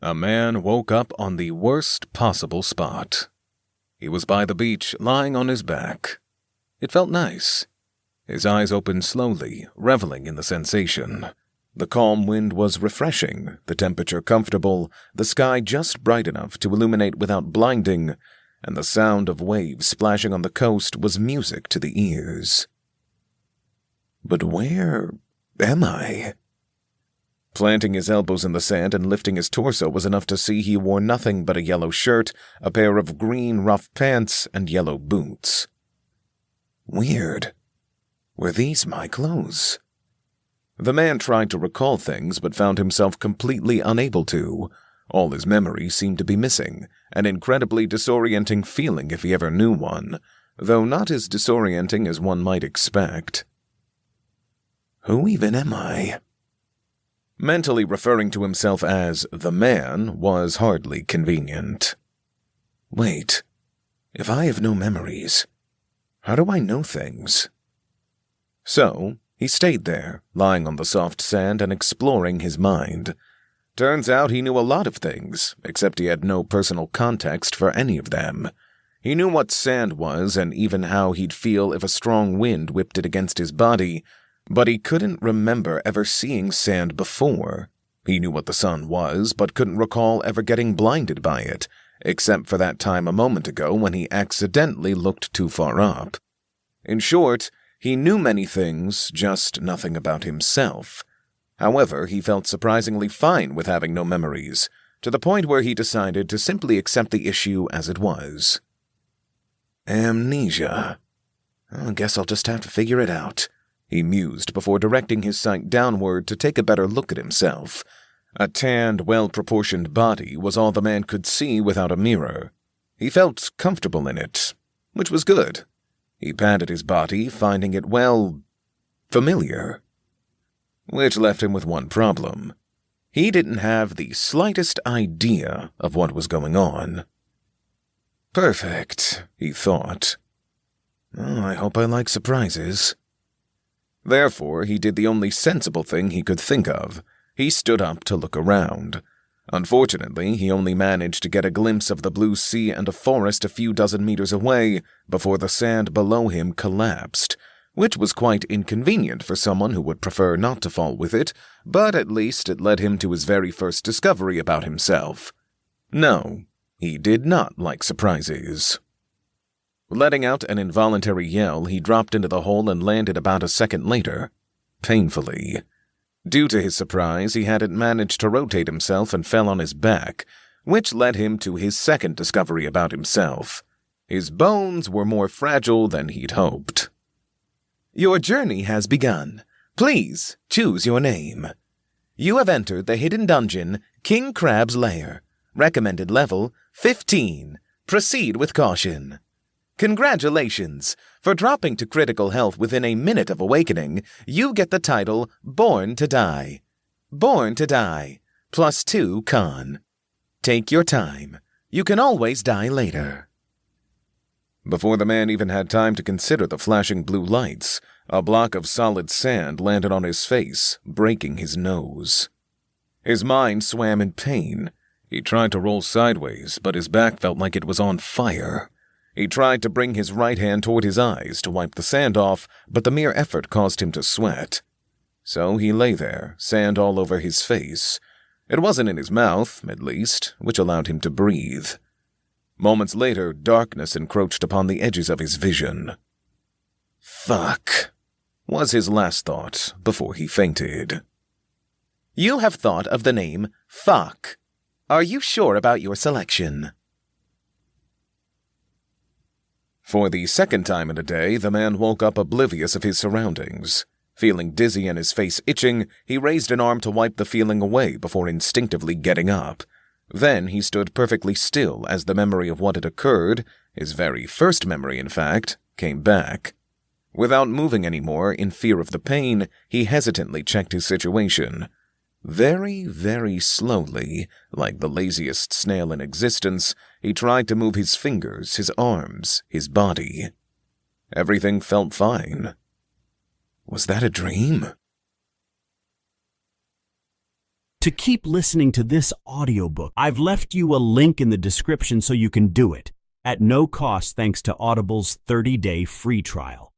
A man woke up on the worst possible spot. He was by the beach, lying on his back. It felt nice. His eyes opened slowly, reveling in the sensation. The calm wind was refreshing, the temperature comfortable, the sky just bright enough to illuminate without blinding, and the sound of waves splashing on the coast was music to the ears. But where am I? Planting his elbows in the sand and lifting his torso was enough to see he wore nothing but a yellow shirt, a pair of green rough pants, and yellow boots. Weird. Were these my clothes? The man tried to recall things but found himself completely unable to. All his memories seemed to be missing, an incredibly disorienting feeling if he ever knew one, though not as disorienting as one might expect. Who even am I? Mentally referring to himself as the man was hardly convenient. Wait, if I have no memories, how do I know things? So, he stayed there, lying on the soft sand and exploring his mind. Turns out he knew a lot of things, except he had no personal context for any of them. He knew what sand was and even how he'd feel if a strong wind whipped it against his body, but he couldn't remember ever seeing sand before. He knew what the sun was, but couldn't recall ever getting blinded by it, except for that time a moment ago when he accidentally looked too far up. In short, he knew many things, just nothing about himself. However, he felt surprisingly fine with having no memories, to the point where he decided to simply accept the issue as it was. Amnesia. I guess I'll just have to figure it out, he mused before directing his sight downward to take a better look at himself. A tanned, well-proportioned body was all the man could see without a mirror. He felt comfortable in it, which was good. He patted his body, finding it, familiar. Which left him with one problem. He didn't have the slightest idea of what was going on. Perfect, he thought. Oh, I hope I like surprises. Therefore, he did the only sensible thing he could think of. He stood up to look around. Unfortunately, he only managed to get a glimpse of the blue sea and a forest a few dozen meters away before the sand below him collapsed, which was quite inconvenient for someone who would prefer not to fall with it, but at least it led him to his very first discovery about himself. No, he did not like surprises. Letting out an involuntary yell, he dropped into the hole and landed about a second later, painfully. Due to his surprise, he hadn't managed to rotate himself and fell on his back, which led him to his second discovery about himself. His bones were more fragile than he'd hoped. Your journey has begun. Please choose your name. You have entered the hidden dungeon, King Crab's Lair. Recommended level 15. Proceed with caution. Congratulations! For dropping to critical health within a minute of awakening, you get the title Born to Die. Born to Die. +2 con. Take your time. You can always die later. Before the man even had time to consider the flashing blue lights, a block of solid sand landed on his face, breaking his nose. His mind swam in pain. He tried to roll sideways, but his back felt like it was on fire. He tried to bring his right hand toward his eyes to wipe the sand off, but the mere effort caused him to sweat. So he lay there, sand all over his face. It wasn't in his mouth, at least, which allowed him to breathe. Moments later, darkness encroached upon the edges of his vision. Fuck, was his last thought before he fainted. You have thought of the name Fuck. Are you sure about your selection? For the second time in a day, the man woke up oblivious of his surroundings. Feeling dizzy and his face itching, he raised an arm to wipe the feeling away before instinctively getting up. Then he stood perfectly still as the memory of what had occurred, his very first memory in fact, came back. Without moving any more, in fear of the pain, he hesitantly checked his situation. Very, very slowly, like the laziest snail in existence, he tried to move his fingers, his arms, his body. Everything felt fine. Was that a dream? To keep listening to this audiobook, I've left you a link in the description so you can do it, at no cost thanks to Audible's 30-day free trial.